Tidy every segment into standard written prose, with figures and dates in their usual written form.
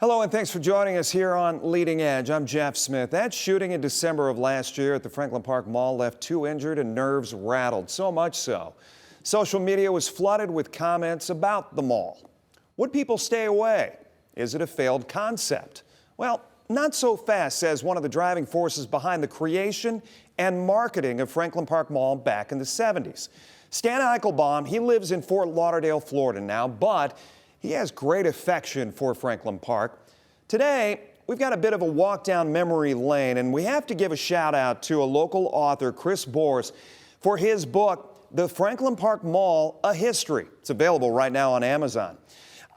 Hello and thanks for joining us here on Leading Edge. I'm Jeff Smith. That shooting in December of last year at the Franklin Park Mall left 2 injured and nerves rattled, so much so. Social media was flooded with comments about the mall. Would people stay away? Is it a failed concept? Well, not so fast, says one of the driving forces behind the creation and marketing of Franklin Park Mall back in the 70s. Stan Eichelbaum, he lives in Fort Lauderdale, Florida now, but he has great affection for Franklin Park. Today, we've got a bit of a walk down memory lane, and we have to give a shout out to a local author, Chris Bors, for his book, The Franklin Park Mall, A History. It's available right now on Amazon.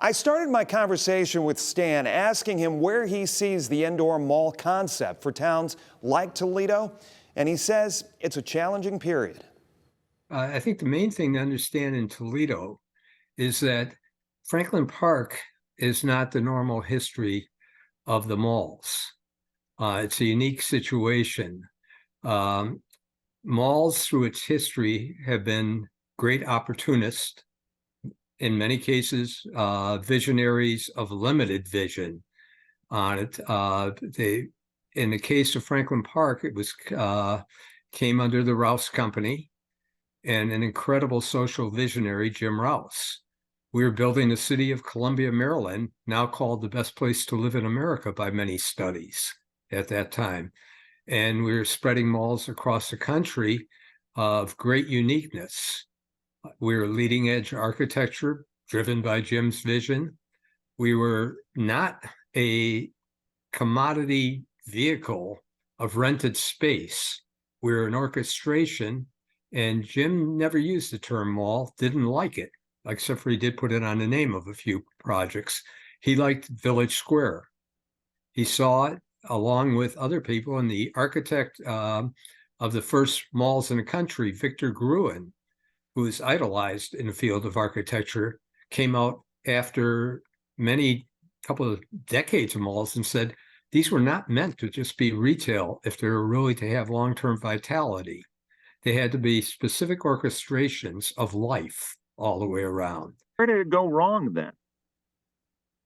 I started my conversation with Stan asking him where he sees the indoor mall concept for towns like Toledo, and he says it's a challenging period. I think the main thing to understand in Toledo is that Franklin Park is not the normal history of the malls. It's a unique situation. Malls, through its history, have been great opportunists, in many cases, visionaries of limited vision on it. In the case of Franklin Park, it was came under the Rouse Company and an incredible social visionary, Jim Rouse. We were building the city of Columbia, Maryland, now called the best place to live in America by many studies at that time. And we were spreading malls across the country of great uniqueness. We were leading edge architecture driven by Jim's vision. We were not a commodity vehicle of rented space. We were an orchestration, and Jim never used the term mall, didn't like it, except for he did put it on the name of a few projects. He liked Village Square. He saw it along with other people, and the architect of the first malls in the country, Victor Gruen, who is idolized in the field of architecture, came out after couple of decades of malls and said, these were not meant to just be retail if they were really to have long-term vitality. They had to be specific orchestrations of life all the way around. Where did it go wrong then?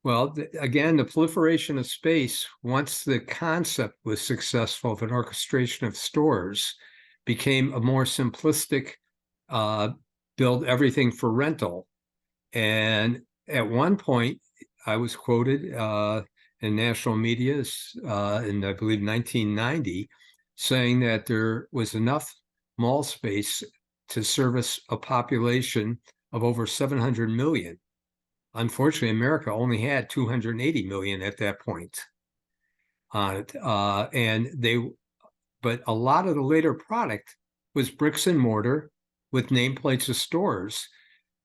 Well, again, the proliferation of space, once the concept was successful of an orchestration of stores, became a more simplistic build everything for rental. And at one point, I was quoted in national media in, I believe, 1990, saying that there was enough mall space to service a population of over 700 million. Unfortunately, America only had 280 million at that point on it. But a lot of the later product was bricks and mortar with nameplates of stores,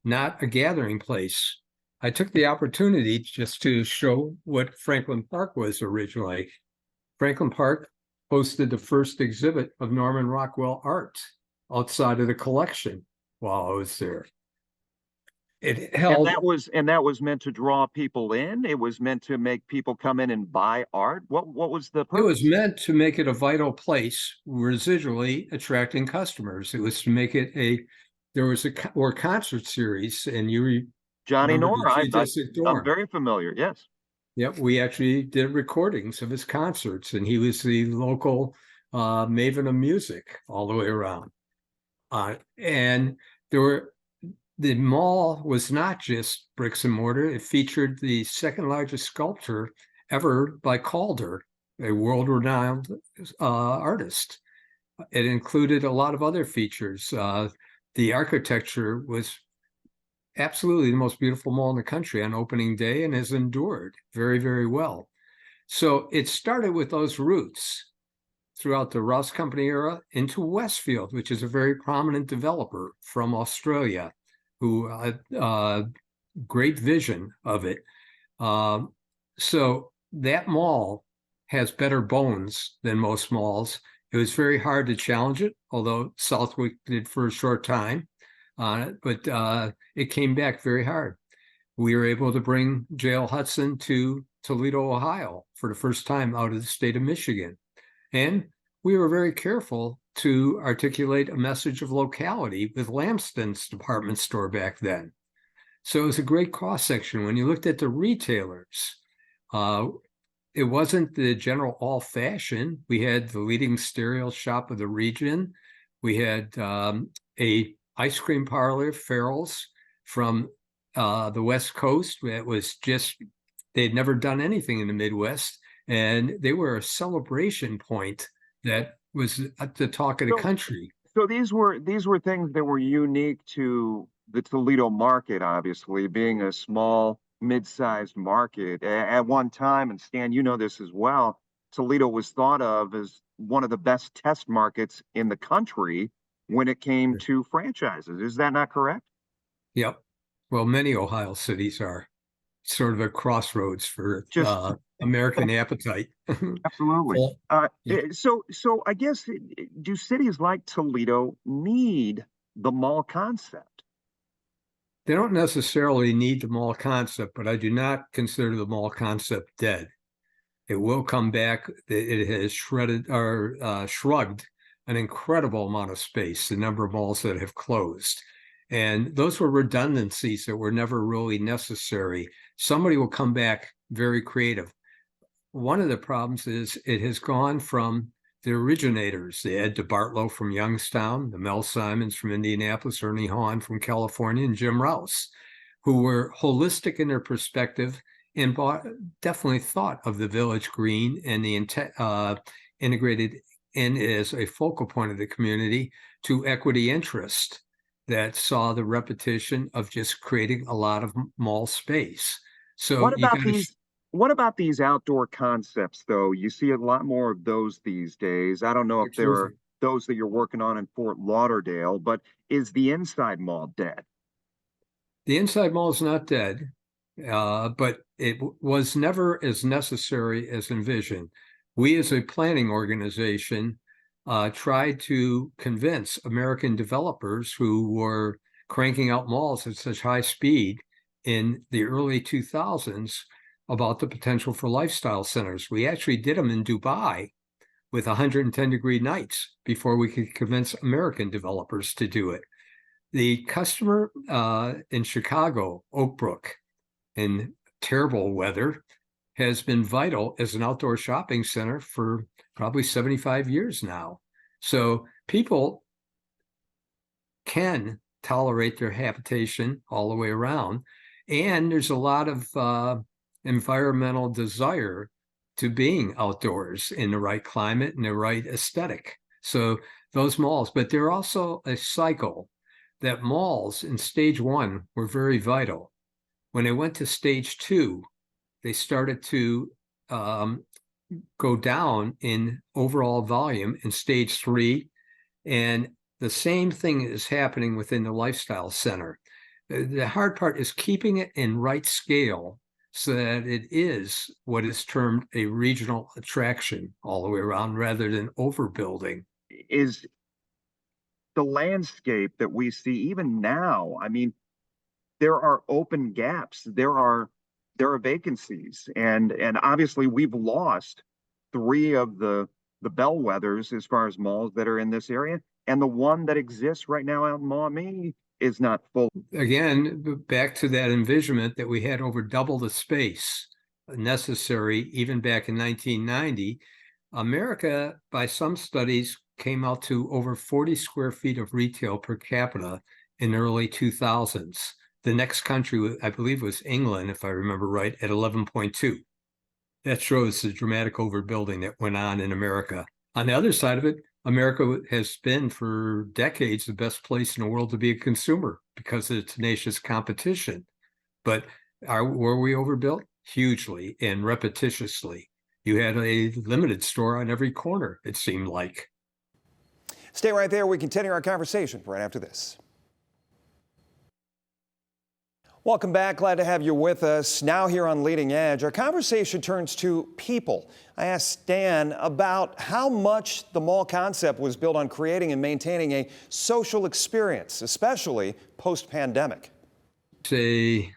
not a gathering place. I took the opportunity just to show what Franklin Park was originally. Franklin Park hosted the first exhibit of Norman Rockwell art outside of the collection while I was there. It held, and that was meant to draw people in. It was meant to make people come in and buy art. What was the purpose? It was meant to make it a vital place, residually attracting customers. It was to make it there was a concert series, and Johnny Norr. I'm Dorn. very familiar. Yes. Yep, we actually did recordings of his concerts, and he was the local maven of music all the way around. And the mall was not just bricks and mortar. It featured the second largest sculpture ever by Calder, a world-renowned artist. It included a lot of other features. The architecture was absolutely the most beautiful mall in the country on opening day and has endured very, very well. So it started with those roots throughout the Rouse Company era into Westfield, which is a very prominent developer from Australia, who great vision of it. So that mall has better bones than most malls. It was very hard to challenge it, although Southwick did for a short time on it, but it came back very hard. We were able to bring J.L. Hudson to Toledo, Ohio for the first time out of the state of Michigan. And we were very careful to articulate a message of locality with Lamston's department store back then. So it was a great cross-section. When you looked at the retailers, It wasn't the general all fashion. We had the leading stereo shop of the region. We had a ice cream parlor, Farrell's, from the West Coast. That was just, they'd never done anything in the Midwest, and they were a celebration point that was the talk of the country. So these were things that were unique to the Toledo market, obviously, being a small, mid-sized market. At one time, and Stan, you know this as well, Toledo was thought of as one of the best test markets in the country when it came to franchises. Is that not correct? Yep. Well, many Ohio cities are sort of a crossroads for Just American appetite. absolutely. Yeah. So I guess, do cities like Toledo need the mall concept? They don't necessarily need the mall concept, but I do not consider the mall concept dead. It will come back. It has shrugged an incredible amount of space, the number of malls that have closed. And those were redundancies that were never really necessary. Somebody will come back very creative. One of the problems is it has gone from the originators, the Ed DeBartolo from Youngstown, the Mel Simons from Indianapolis, Ernie Hahn from California, and Jim Rouse, who were holistic in their perspective and definitely thought of the Village Green and the integrated in as a focal point of the community to equity interest that saw the repetition of just creating a lot of mall space. So What about what about these outdoor concepts, though? You see a lot more of those these days. I don't know if there are those that you're working on in Fort Lauderdale, but is the inside mall dead? The inside mall is not dead, but it was never as necessary as envisioned. We, as a planning organization, tried to convince American developers who were cranking out malls at such high speed in the early 2000s about the potential for lifestyle centers. We actually did them in Dubai with 110-degree nights before we could convince American developers to do it. The customer in Chicago, Oak Brook, in terrible weather, has been vital as an outdoor shopping center for probably 75 years now. So people can tolerate their habitation all the way around. And there's a lot of environmental desire to being outdoors in the right climate and the right aesthetic. So those malls, but they're also a cycle that malls in stage one were very vital. When they went to stage two, they started to go down in overall volume in stage three. And the same thing is happening within the lifestyle center. The hard part is keeping it in right scale so that it is what is termed a regional attraction all the way around rather than overbuilding. Is the landscape that we see even now, I mean, there are open gaps, there are vacancies, and obviously we've lost three of the bellwethers as far as malls that are in this area, and the one that exists right now out in Maumee is not full. Again, back to that envisionment that we had over double the space necessary even back in 1990. America, by some studies, came out to over 40 square feet of retail per capita in the early 2000s. The next country, I believe, was England, if I remember right, at 11.2. That shows the dramatic overbuilding that went on in America. On the other side of it, America has been for decades the best place in the world to be a consumer because of the tenacious competition. But were we overbuilt? Hugely and repetitiously. You had a limited store on every corner, it seemed like. Stay right there. We continue our conversation right after this. Welcome back. Glad to have you with us. Now here on Leading Edge, our conversation turns to people. I asked Stan about how much the mall concept was built on creating and maintaining a social experience, especially post-pandemic. It's a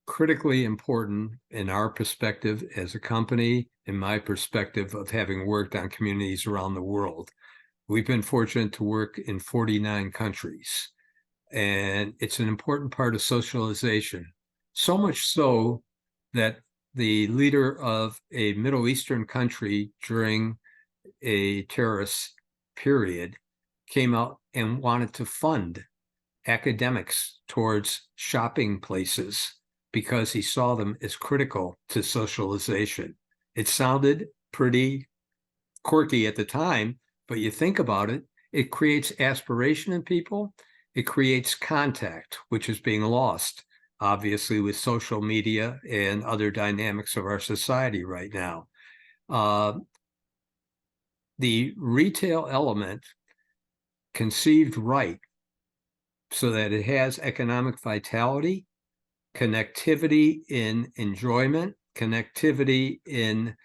critically important in our perspective as a company, in my perspective of having worked on communities around the world. We've been fortunate to work in 49 countries. And it's an important part of socialization. So much so that the leader of a Middle Eastern country during a terrorist period came out and wanted to fund academics towards shopping places because he saw them as critical to socialization. It sounded pretty quirky at the time, but you think about it, it creates aspiration in people. It creates contact, which is being lost, obviously, with social media and other dynamics of our society right now. The retail element, conceived right, so that it has economic vitality, connectivity in enjoyment, connectivity in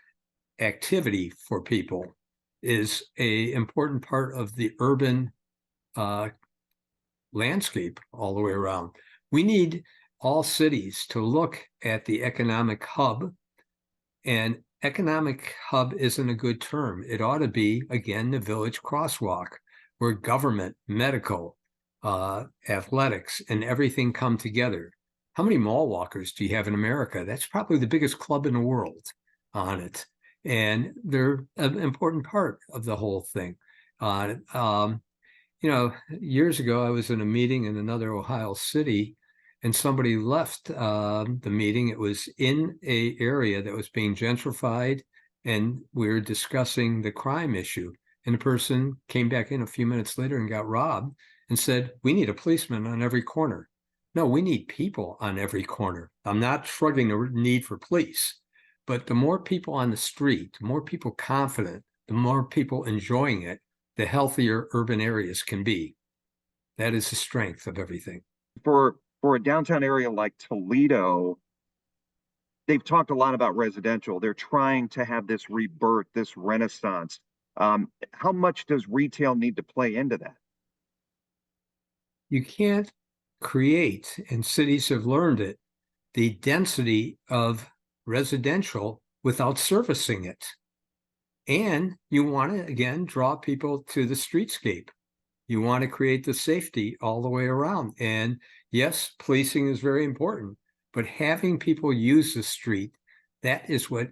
activity for people, is an important part of the urban landscape all the way around. We need all cities to look at the economic hub, and economic hub isn't a good term. It ought to be, again, the village crosswalk, where government, medical, athletics, and everything come together. How many mall walkers do you have in America? That's probably the biggest club in the world on it. And they're an important part of the whole thing. Years ago, I was in a meeting in another Ohio city, and somebody left the meeting. It was in an area that was being gentrified, and we were discussing the crime issue. And the person came back in a few minutes later and got robbed and said, "We need a policeman on every corner." No, we need people on every corner. I'm not shrugging the need for police, but the more people on the street, the more people confident, the more people enjoying it, the healthier urban areas can be. That is the strength of everything. For a downtown area like Toledo, they've talked a lot about residential. They're trying to have this rebirth, this renaissance. How much does retail need to play into that? You can't create, and cities have learned it, the density of residential without servicing it. And you want to, again, draw people to the streetscape. You want to create the safety all the way around. And yes, policing is very important, but having people use the street, that is what,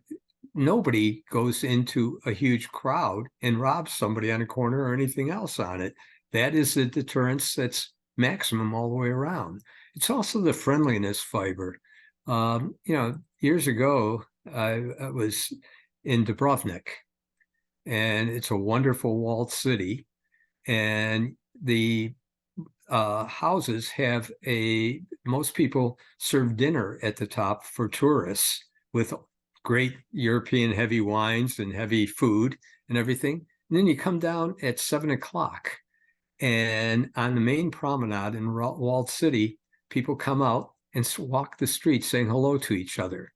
nobody goes into a huge crowd and robs somebody on a corner or anything else on it. That is the deterrence that's maximum all the way around. It's also the friendliness fiber. Years ago, I was in Dubrovnik, and it's a wonderful walled city. And the houses have most people serve dinner at the top for tourists with great European heavy wines and heavy food and everything. And then you come down at 7 o'clock, and on the main promenade in walled city, people come out and walk the streets saying hello to each other.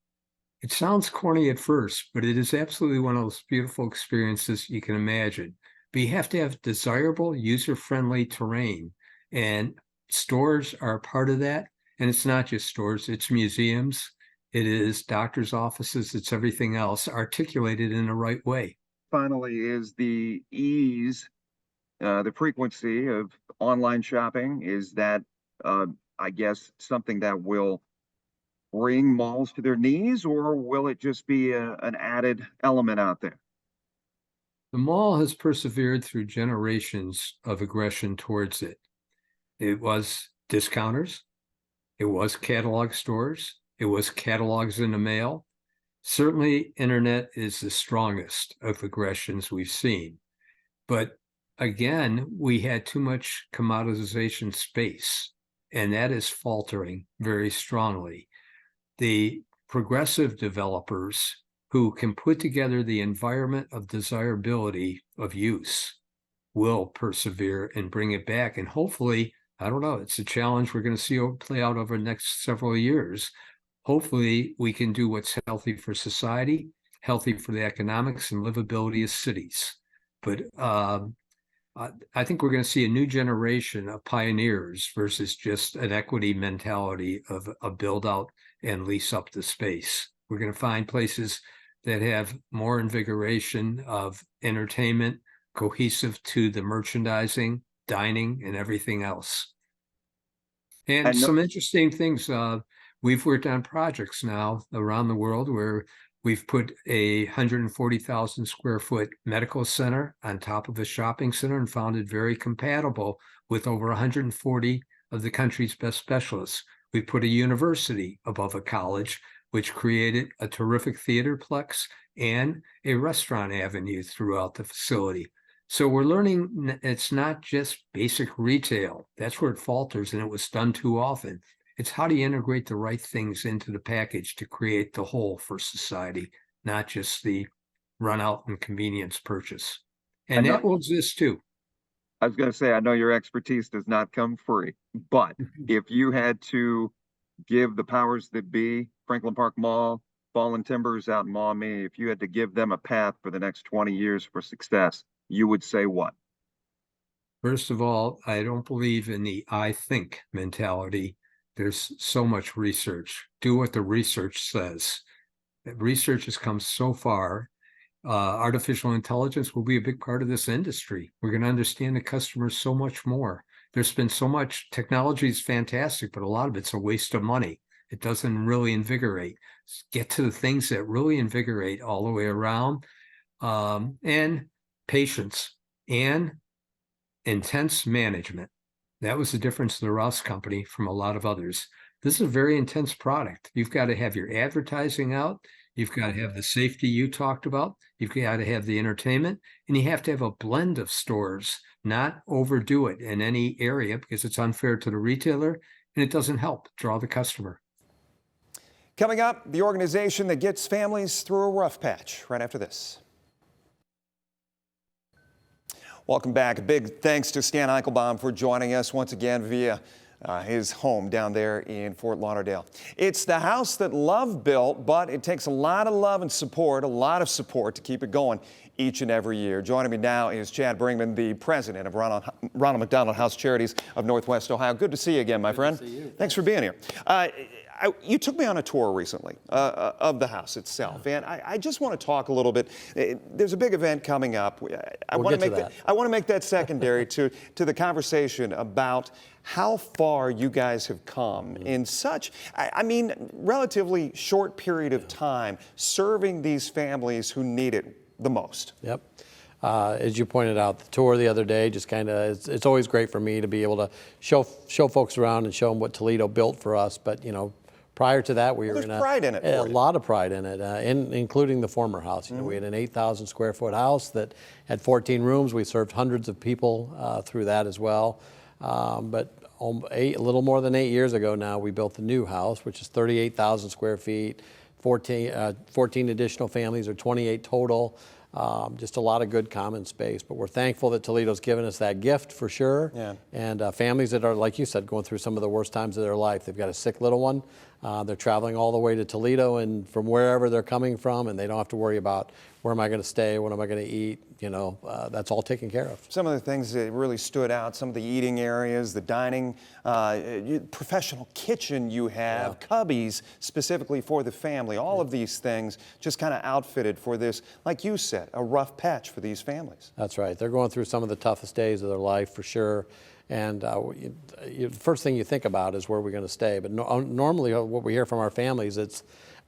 It sounds corny at first, but it is absolutely one of those beautiful experiences you can imagine. But you have to have desirable, user-friendly terrain, and stores are a part of that. And it's not just stores, it's museums, it is doctors' offices, it's everything else articulated in the right way. Finally, is the ease, the frequency of online shopping, is that, I guess, something that will bring malls to their knees, or will it just be an added element out there? The mall has persevered through generations of aggression towards it. It was discounters, it was catalog stores, it was catalogs in the mail. Certainly, internet is the strongest of aggressions we've seen. But again, we had too much commoditization space, and that is faltering very strongly. The progressive developers who can put together the environment of desirability of use will persevere and bring it back. And hopefully, I don't know, it's a challenge we're going to see play out over the next several years. Hopefully, we can do what's healthy for society, healthy for the economics and livability of cities. But I think we're going to see a new generation of pioneers versus just an equity mentality of a build out and lease up the space. We're going to find places that have more invigoration of entertainment, cohesive to the merchandising, dining, and everything else. And some interesting things. we've worked on projects now around the world where we've put a 140,000 square foot medical center on top of a shopping center and found it very compatible with over 140 of the country's best specialists. We put a university above a college, which created a terrific theaterplex and a restaurant avenue throughout the facility. So we're learning it's not just basic retail. That's where it falters, and it was done too often. It's how do you integrate the right things into the package to create the whole for society, not just the run out and convenience purchase. And that will exist too. I was going to say, I know your expertise does not come free, but if you had to give the powers that be, Franklin Park Mall, Fallen Timbers out in Maumee, if you had to give them a path for the next 20 years for success, you would say what? First of all, I don't believe in the I think mentality. There's so much research. Do what the research says. Research has come so far. Artificial intelligence will be a big part of this industry. We're going to understand the customer so much more. There's been so much, technology is fantastic, but a lot of it's a waste of money. It doesn't really invigorate. Get to the things that really invigorate all the way around, and patience and intense management. That was the difference in the Rouse Company from a lot of others. This is a very intense product. You've got to have your advertising out. You've got to have the safety you talked about. You've got to have the entertainment, and you have to have a blend of stores, not overdo it in any area because it's unfair to the retailer and it doesn't help draw the customer. Coming up, the organization that gets families through a rough patch right after this. Welcome back. A big thanks to Stan Eichelbaum for joining us once again via his home down there in Fort Lauderdale. It's the house that love built, but it takes a lot of love and support, a lot of support to keep it going each and every year. Joining me now is Chad Bringman, the president of Ronald McDonald House Charities of Northwest Ohio. Good to see you again, my friend. Good to see you. Thanks for being here. You took me on a tour recently of the house itself, and I just want to talk a little bit. There's a big event coming up. I want to make that secondary to the conversation about how far you guys have come in such, I mean, relatively short period of time, serving these families who need it the most. Yep. As you pointed out, the tour the other day, just kind of, it's always great for me to be able to show folks around and show them what Toledo built for us. But, you know, prior to that, we were in a lot of pride in it, including the former house. You know, we had an 8,000 square foot house that had 14 rooms. We served hundreds of people through that as well. But a little more than 8 years ago now, we built the new house, which is 38,000 square feet, 14 additional families, or 28 total. Just a lot of good common space, but we're thankful that Toledo's given us that gift for sure. Yeah. And families that are, like you said, going through some of the worst times of their life. They've got a sick little one. They're traveling all the way to Toledo and from wherever they're coming from, and they don't have to worry about where am I going to stay, what am I going to eat. You know, that's all taken care of. Some of the things that really stood out, some of the eating areas, the dining, professional kitchen you have, cubbies specifically for the family, all of these things just kind of outfitted for this, like you said, a rough patch for these families. That's right. They're going through some of the toughest days of their life for sure. And the first thing you think about is where we're going to stay. But normally what we hear from our families, it's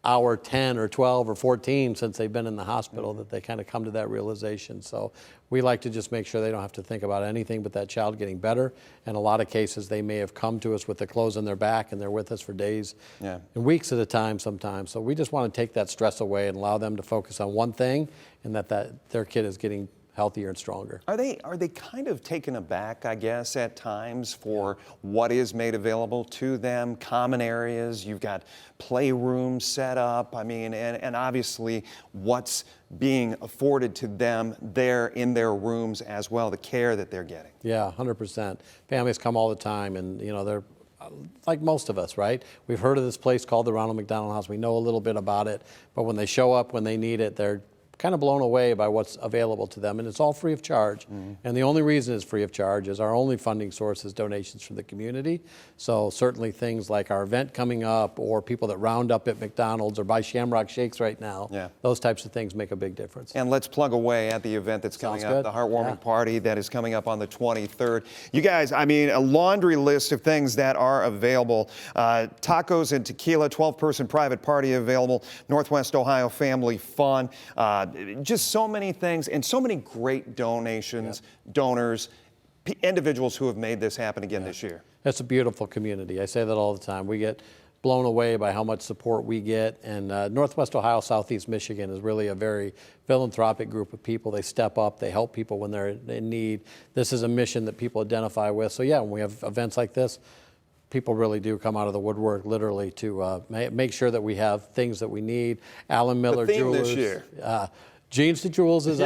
hour 10 or 12 or 14 since they've been in the hospital that they kind of come to that realization. So we like to just make sure they don't have to think about anything but that child getting better. In a lot of cases, they may have come to us with the clothes on their back and they're with us for days and weeks at a time sometimes. So we just want to take that stress away and allow them to focus on one thing, and that their kid is getting healthier and stronger. Are they kind of taken aback, I guess, at times for what is made available to them? Common areas, you've got playrooms set up, I mean, and obviously what's being afforded to them there in their rooms as well, the care that they're getting. Yeah, 100%. Families come all the time, and you know, they're like most of us, right? We've heard of this place called the Ronald McDonald House. We know a little bit about it, but when they show up, when they need it, they're kind of blown away by what's available to them, and it's all free of charge. And the only reason it's free of charge is our only funding source is donations from the community. So certainly things like our event coming up, or people that round up at McDonald's or buy Shamrock Shakes right now, those types of things make a big difference. And let's plug away at the event that's coming up, the Heartwarming Party that is coming up on the 23rd. You guys, I mean, a laundry list of things that are available. Tacos and tequila, 12-person private party available, Northwest Ohio Family Fun. Just so many things and so many great donations, donors, individuals who have made this happen again this year. It's a beautiful community. I say that all the time. We get blown away by how much support we get, and Northwest Ohio, Southeast Michigan is really a very philanthropic group of people. They step up, they help people when they're in need. This is a mission that people identify with. So yeah, when we have events like this, people really do come out of the woodwork, literally, to make sure that we have things that we need. Alan Miller Jewelers. This year. Jeans to Jewels is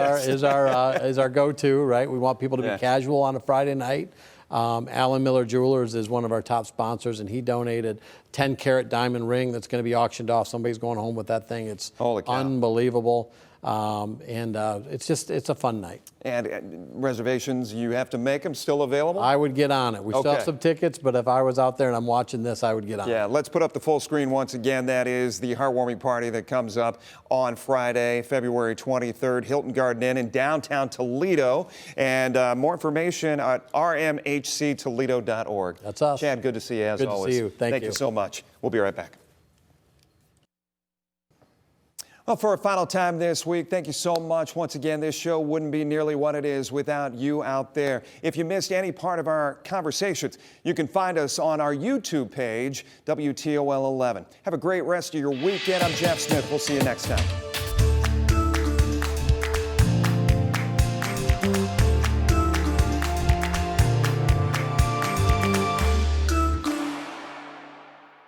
our go-to, right? We want people to be casual on a Friday night. Alan Miller Jewelers is one of our top sponsors, and he donated 10-carat diamond ring that's going to be auctioned off. Somebody's going home with that thing. It's unbelievable. It's a fun night. And reservations, you have to make them, still available? I would get on it. We still have some tickets, but if I was out there and I'm watching this, I would get on it. Yeah, let's put up the full screen once again. That is the Heartwarming Party that comes up on Friday, February 23rd, Hilton Garden Inn in downtown Toledo. And more information at rmhctoledo.org. That's us. Chad, good to see you as always. Good to see you. Thank you so much. We'll be right back. Well, for a final time this week, thank you so much. Once again, this show wouldn't be nearly what it is without you out there. If you missed any part of our conversations, you can find us on our YouTube page, WTOL 11. Have a great rest of your weekend. I'm Jeff Smith. We'll see you next time.